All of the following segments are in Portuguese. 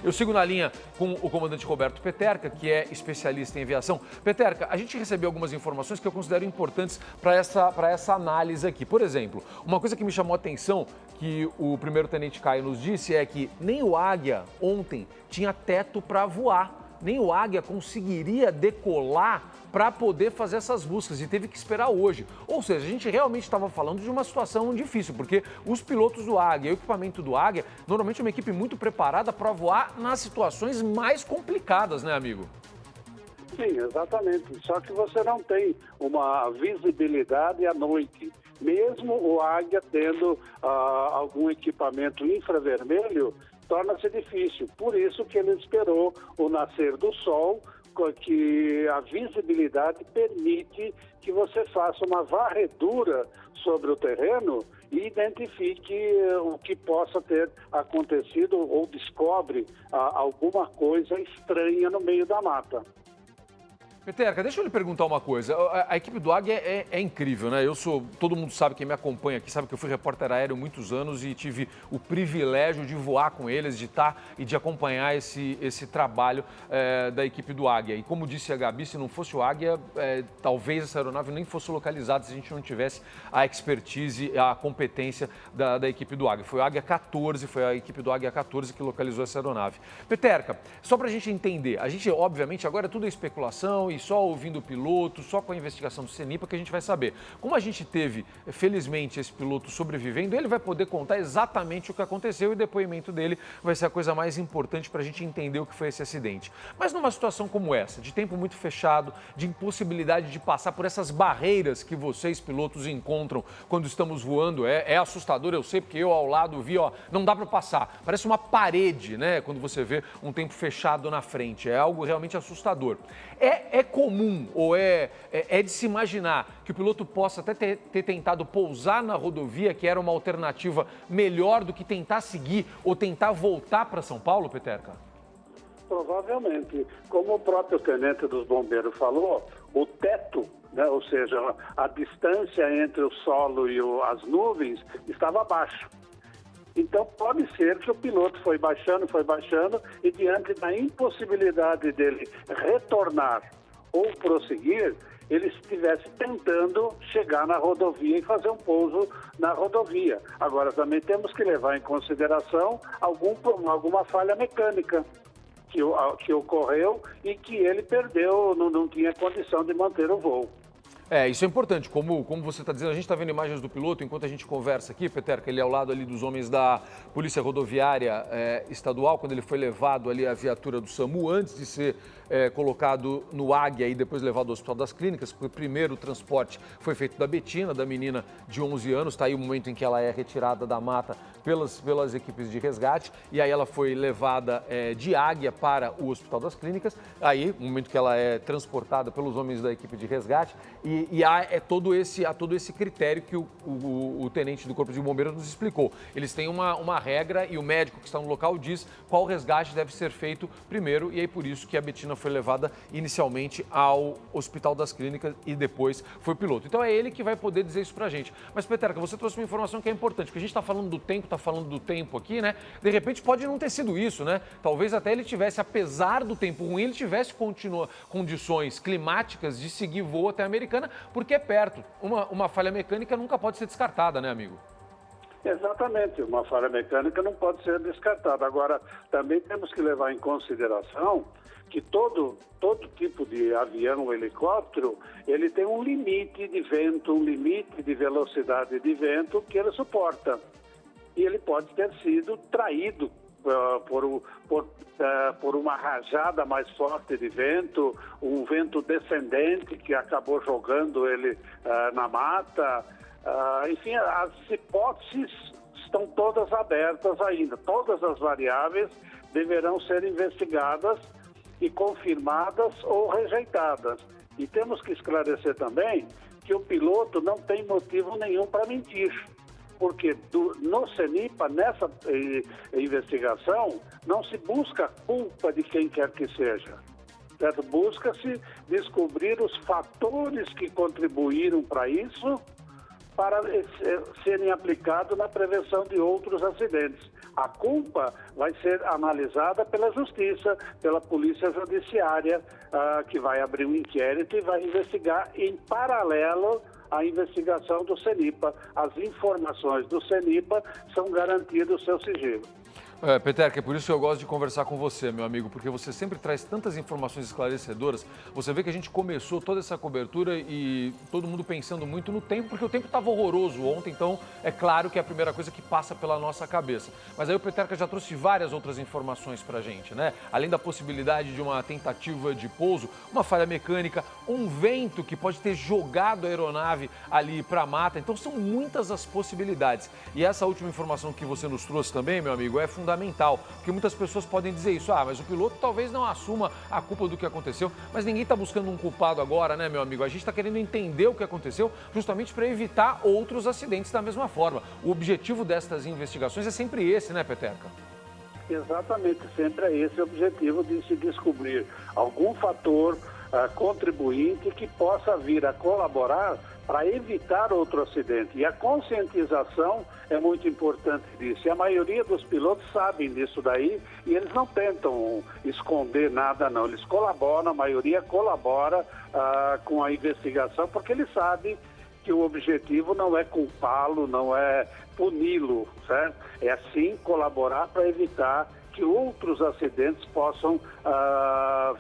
Eu sigo na linha com o comandante Roberto Peterka, que é especialista em aviação. Peterka, a gente recebeu algumas informações que eu considero importantes para essa análise aqui. Por exemplo, uma coisa que me chamou a atenção, que o primeiro-tenente Caio nos disse, é que nem o Águia ontem tinha teto para voar. Nem o Águia conseguiria decolar para poder fazer essas buscas e teve que esperar hoje. Ou seja, a gente realmente estava falando de uma situação difícil, porque os pilotos do Águia e o equipamento do Águia, normalmente é uma equipe muito preparada para voar nas situações mais complicadas, né, amigo? Sim, exatamente. Só que você não tem uma visibilidade à noite. Mesmo o Águia tendo algum equipamento infravermelho, torna-se difícil. Por isso que ele esperou o nascer do sol, que a visibilidade permite que você faça uma varredura sobre o terreno e identifique o que possa ter acontecido ou descobre alguma coisa estranha no meio da mata. Peterka, deixa eu lhe perguntar uma coisa. A equipe do Águia é incrível, né? Todo mundo sabe, quem me acompanha aqui, sabe que eu fui repórter aéreo muitos anos e tive o privilégio de voar com eles, de estar e de acompanhar esse trabalho da equipe do Águia. E como disse a Gabi, se não fosse o Águia, talvez essa aeronave nem fosse localizada se a gente não tivesse a expertise, a competência da equipe do Águia. Foi o Águia 14, foi a equipe do Águia 14 que localizou essa aeronave. Peterka, só para a gente entender, a gente, obviamente, agora tudo é especulação, e só ouvindo o piloto, só com a investigação do CENIPA que a gente vai saber. Como a gente teve, felizmente, esse piloto sobrevivendo, ele vai poder contar exatamente o que aconteceu e o depoimento dele vai ser a coisa mais importante para a gente entender o que foi esse acidente. Mas numa situação como essa, de tempo muito fechado, de impossibilidade de passar por essas barreiras que vocês, pilotos, encontram quando estamos voando, é assustador, eu sei, porque eu ao lado vi, não dá para passar. Parece uma parede, né, quando você vê um tempo fechado na frente. É algo realmente assustador. É comum ou é de se imaginar que o piloto possa até ter tentado pousar na rodovia, que era uma alternativa melhor do que tentar seguir ou tentar voltar para São Paulo, Peterka? Provavelmente. Como o próprio tenente dos bombeiros falou, o teto, né, ou seja, a distância entre o solo e as nuvens estava baixo. Então, pode ser que o piloto foi baixando e diante da impossibilidade dele retornar ou prosseguir, ele estivesse tentando chegar na rodovia e fazer um pouso na rodovia. Agora, também temos que levar em consideração alguma falha mecânica que ocorreu e que ele perdeu, não tinha condição de manter o voo. Isso é importante, como você está dizendo, a gente está vendo imagens do piloto enquanto a gente conversa aqui, Peterka, ele é ao lado ali dos homens da Polícia Rodoviária Estadual, quando ele foi levado ali à viatura do SAMU, antes de ser colocado no Águia e depois levado ao Hospital das Clínicas, porque primeiro o transporte foi feito da Betina, da menina de 11 anos, está aí o momento em que ela é retirada da mata pelas equipes de resgate, e aí ela foi levada de Águia para o Hospital das Clínicas, aí o momento que ela é transportada pelos homens da equipe de resgate, e há todo esse critério que o tenente do Corpo de Bombeiros nos explicou. Eles têm uma regra e o médico que está no local diz qual resgate deve ser feito primeiro, e aí por isso que a Betina foi levada inicialmente ao Hospital das Clínicas e depois foi o piloto. Então é ele que vai poder dizer isso pra gente. Mas, Peterka, você trouxe uma informação que é importante, porque a gente está falando do tempo aqui, né? De repente pode não ter sido isso, né? Talvez até ele tivesse, apesar do tempo ruim, ele tivesse condições climáticas de seguir voo até a Americana, porque é perto. Uma falha mecânica nunca pode ser descartada, né, amigo? Exatamente, uma falha mecânica não pode ser descartada. Agora, também temos que levar em consideração que todo tipo de avião ou helicóptero, ele tem um limite de vento, um limite de velocidade de vento que ele suporta. E ele pode ter sido traído por uma rajada mais forte de vento, um vento descendente que acabou jogando ele na mata. Enfim, as hipóteses estão todas abertas ainda. Todas as variáveis deverão ser investigadas e confirmadas ou rejeitadas. E temos que esclarecer também que o piloto não tem motivo nenhum para mentir. Porque no CENIPA, nessa investigação, não se busca culpa de quem quer que seja. Certo? Busca-se descobrir os fatores que contribuíram para isso, para serem aplicados na prevenção de outros acidentes. A culpa vai ser analisada pela Justiça, pela Polícia Judiciária, que vai abrir um inquérito e vai investigar em paralelo à investigação do CENIPA. As informações do CENIPA são garantidas o seu sigilo. Peterka, é por isso que eu gosto de conversar com você, meu amigo, porque você sempre traz tantas informações esclarecedoras. Você vê que a gente começou toda essa cobertura e todo mundo pensando muito no tempo, porque o tempo estava horroroso ontem, então é claro que é a primeira coisa que passa pela nossa cabeça. Mas aí o Peterka já trouxe várias outras informações para a gente, né? Além da possibilidade de uma tentativa de pouso, uma falha mecânica, um vento que pode ter jogado a aeronave ali para a mata. Então são muitas as possibilidades. E essa última informação que você nos trouxe também, meu amigo, é fundamental, porque muitas pessoas podem dizer isso, mas o piloto talvez não assuma a culpa do que aconteceu, mas ninguém está buscando um culpado agora, né, meu amigo? A gente está querendo entender o que aconteceu justamente para evitar outros acidentes da mesma forma. O objetivo destas investigações é sempre esse, né, Peterka? Exatamente, sempre é esse o objetivo de se descobrir algum fator contribuinte que possa vir a colaborar para evitar outro acidente. E a conscientização é muito importante disso. E a maioria dos pilotos sabem disso daí e eles não tentam esconder nada, não. Eles colaboram, a maioria colabora com a investigação, porque eles sabem que o objetivo não é culpá-lo, não é puni-lo, certo? É sim colaborar para evitar que outros acidentes possam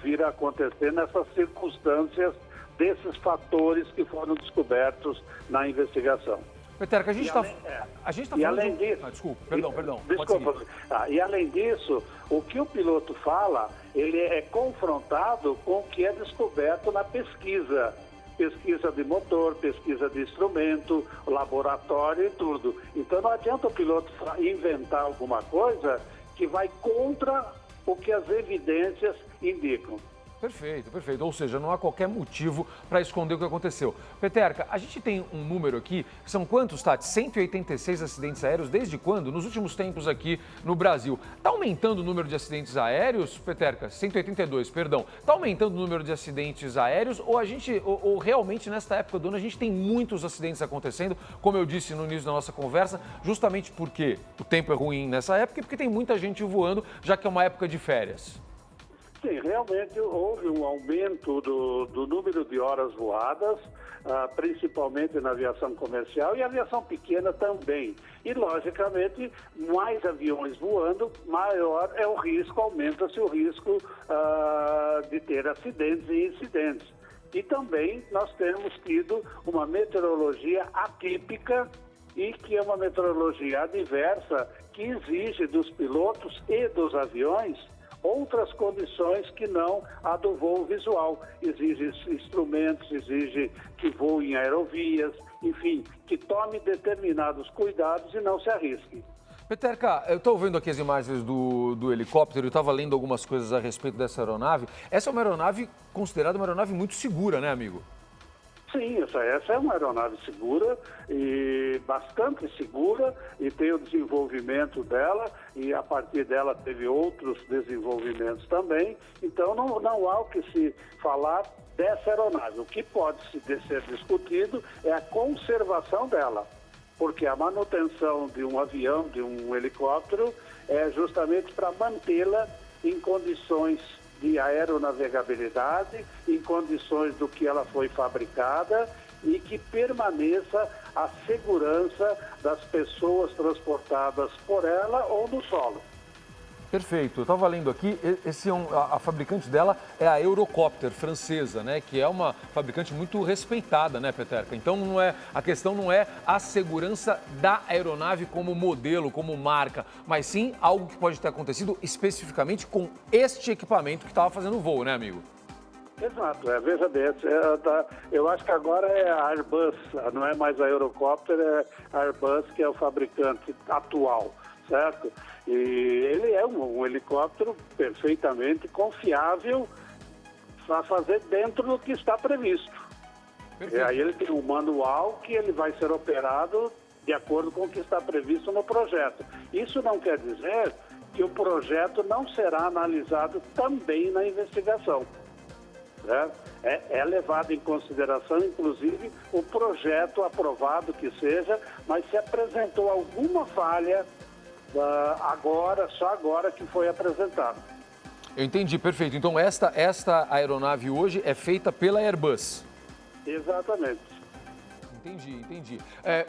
vir a acontecer nessas circunstâncias desses fatores que foram descobertos na investigação. Peterka, a gente está falando... além disso... desculpa, perdão. Desculpa. E além disso, o que o piloto fala, ele é confrontado com o que é descoberto na pesquisa. Pesquisa de motor, pesquisa de instrumento, laboratório e tudo. Então não adianta o piloto inventar alguma coisa que vai contra o que as evidências indicam. Perfeito. Ou seja, não há qualquer motivo para esconder o que aconteceu. Peterka, a gente tem um número aqui, são quantos, Tati? 186 acidentes aéreos, desde quando? Nos últimos tempos aqui no Brasil. Está aumentando o número de acidentes aéreos, Peterka? 182, perdão. Está aumentando o número de acidentes aéreos ou realmente nesta época do ano a gente tem muitos acidentes acontecendo, como eu disse no início da nossa conversa, justamente porque o tempo é ruim nessa época e porque tem muita gente voando, já que é uma época de férias. Sim, realmente houve um aumento do número de horas voadas, principalmente na aviação comercial e aviação pequena também. E, logicamente, mais aviões voando, maior é o risco, aumenta-se o risco de ter acidentes e incidentes. E também nós temos tido uma meteorologia atípica e que é uma meteorologia adversa que exige dos pilotos e dos aviões outras condições que não a do voo visual. Exige instrumentos, exige que voe em aerovias, enfim, que tome determinados cuidados e não se arrisque. Peterka, eu estou vendo aqui as imagens do helicóptero, eu estava lendo algumas coisas a respeito dessa aeronave. Essa é uma aeronave considerada uma aeronave muito segura, né, amigo? Sim, essa é uma aeronave segura e bastante segura e tem o desenvolvimento dela e a partir dela teve outros desenvolvimentos também. Então não há o que se falar dessa aeronave. O que pode ser discutido é a conservação dela, porque a manutenção de um avião, de um helicóptero, é justamente para mantê-la em condições de aeronavegabilidade, em condições do que ela foi fabricada e que permaneça a segurança das pessoas transportadas por ela ou no solo. Perfeito. Eu estava lendo aqui, a fabricante dela é a Eurocopter, francesa, né? Que é uma fabricante muito respeitada, né, Peterka? Então a questão não é a segurança da aeronave como modelo, como marca, mas sim algo que pode ter acontecido especificamente com este equipamento que estava fazendo o voo, né, amigo? Exato, veja bem, eu acho que agora é a Airbus, não é mais a Eurocopter, é a Airbus que é o fabricante atual, certo? E ele é um helicóptero perfeitamente confiável para fazer dentro do que está previsto. Perfeito. E aí ele tem um manual que ele vai ser operado de acordo com o que está previsto no projeto. Isso não quer dizer que o projeto não será analisado também na investigação. Né? É levado em consideração, inclusive, o projeto aprovado que seja, mas se apresentou alguma falha só agora que foi apresentado. Eu entendi, perfeito. Então, esta aeronave hoje é feita pela Airbus. Exatamente. Entendi.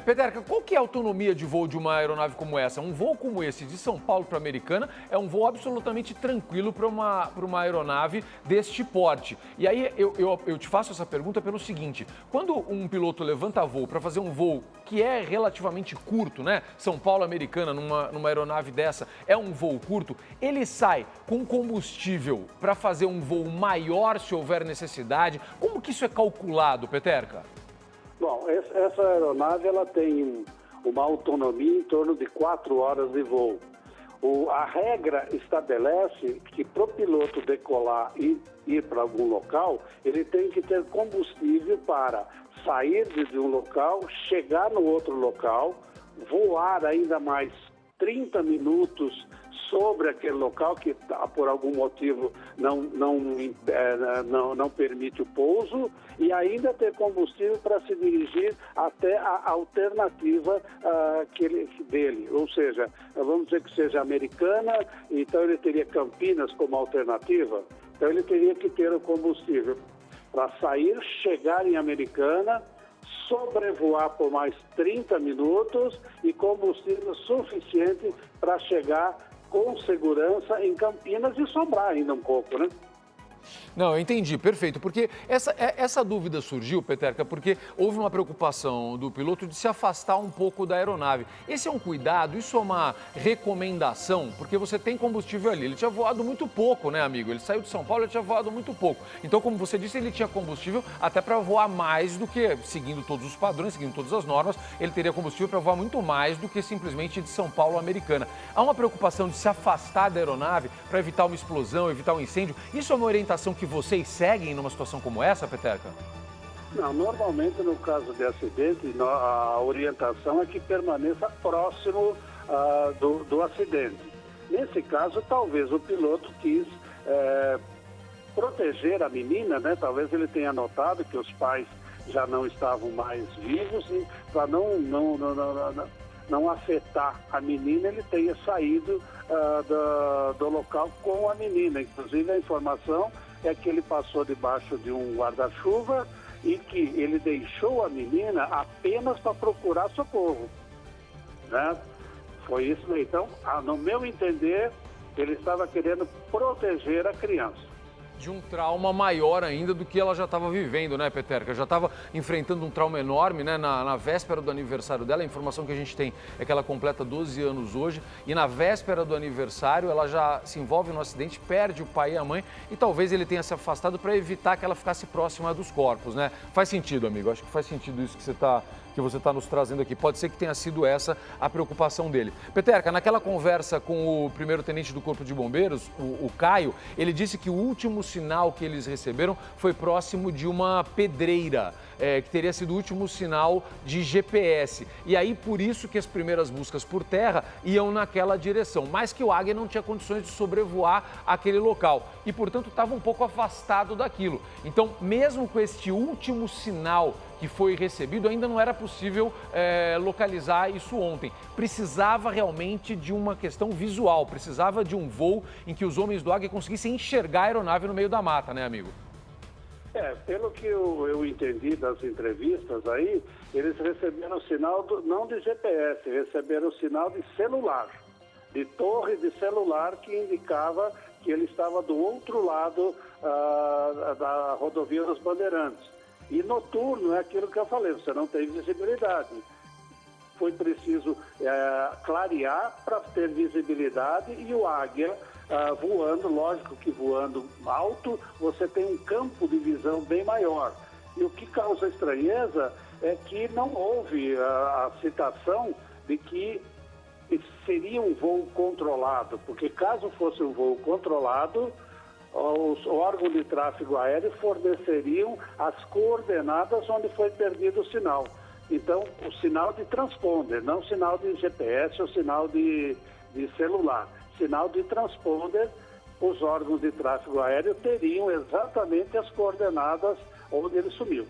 Peterka, qual que é a autonomia de voo de uma aeronave como essa? Um voo como esse de São Paulo para Americana é um voo absolutamente tranquilo para uma aeronave deste porte. E aí eu te faço essa pergunta pelo seguinte: quando um piloto levanta voo para fazer um voo que é relativamente curto, né? São Paulo Americana numa aeronave dessa é um voo curto, ele sai com combustível para fazer um voo maior se houver necessidade. Como que isso é calculado, Peterka? Bom, essa aeronave ela tem uma autonomia em torno de 4 horas de voo. A regra estabelece que para o piloto decolar e ir para algum local, ele tem que ter combustível para sair de um local, chegar no outro local, voar ainda mais 30 minutos sobre aquele local que por algum motivo não permite o pouso e ainda ter combustível para se dirigir até a alternativa dele. Ou seja, vamos dizer que seja Americana, então ele teria Campinas como alternativa, então ele teria que ter o combustível para sair, chegar em Americana, sobrevoar por mais 30 minutos e combustível suficiente para chegar com segurança em Campinas e sobrar ainda um pouco, né? Não, eu entendi, perfeito, porque essa dúvida surgiu, Peterka, porque houve uma preocupação do piloto de se afastar um pouco da aeronave. Esse é um cuidado, isso é uma recomendação, porque você tem combustível ali. Ele tinha voado muito pouco, né, amigo? Ele saiu de São Paulo e tinha voado muito pouco. Então, como você disse, ele tinha combustível até para voar mais do que, seguindo todos os padrões, seguindo todas as normas, ele teria combustível para voar muito mais do que simplesmente de São Paulo a Americana. Há uma preocupação de se afastar da aeronave para evitar uma explosão, evitar um incêndio. Isso é uma orientação que vocês seguem numa situação como essa, Peterka? Não, normalmente no caso de acidente, a orientação é que permaneça próximo do acidente. Nesse caso, talvez o piloto quis proteger a menina, né? Talvez ele tenha notado que os pais já não estavam mais vivos e para não afetar a menina, ele tenha saído do local com a menina. Inclusive, a informação é que ele passou debaixo de um guarda-chuva e que ele deixou a menina apenas para procurar socorro, né? Foi isso aí. Então, no meu entender, ele estava querendo proteger a criança. De um trauma maior ainda do que ela já estava vivendo, né, Peterka? Já estava enfrentando um trauma enorme, né? Na véspera do aniversário dela, a informação que a gente tem é que ela completa 12 anos hoje e na véspera do aniversário ela já se envolve no acidente, perde o pai e a mãe e talvez ele tenha se afastado para evitar que ela ficasse próxima dos corpos, né? Faz sentido, amigo. Acho que faz sentido isso que você está nos trazendo aqui. Pode ser que tenha sido essa a preocupação dele. Peterka, naquela conversa com o primeiro-tenente do Corpo de Bombeiros, o Caio, ele disse que o último sinal que eles receberam foi próximo de uma pedreira, que teria sido o último sinal de GPS. E aí, por isso que as primeiras buscas por terra iam naquela direção, mas que o Águia não tinha condições de sobrevoar aquele local e, portanto, estava um pouco afastado daquilo. Então, mesmo com este último sinal que foi recebido, ainda não era possível localizar isso ontem. Precisava realmente de uma questão visual, precisava de um voo em que os homens do Águia conseguissem enxergar a aeronave no meio da mata, né, amigo? Pelo que eu entendi das entrevistas aí, eles receberam sinal não de GPS, receberam sinal de celular, de torre de celular que indicava que ele estava do outro lado da rodovia dos Bandeirantes. E noturno é aquilo que eu falei, você não tem visibilidade. Foi preciso clarear para ter visibilidade e o Águia voando, lógico que voando alto, você tem um campo de visão bem maior. E o que causa estranheza é que não houve a citação de que seria um voo controlado, porque caso fosse um voo controlado, os órgãos de tráfego aéreo forneceriam as coordenadas onde foi perdido o sinal. Então, o sinal de transponder, não sinal de GPS ou sinal de celular. Sinal de transponder, os órgãos de tráfego aéreo teriam exatamente as coordenadas onde ele sumiu.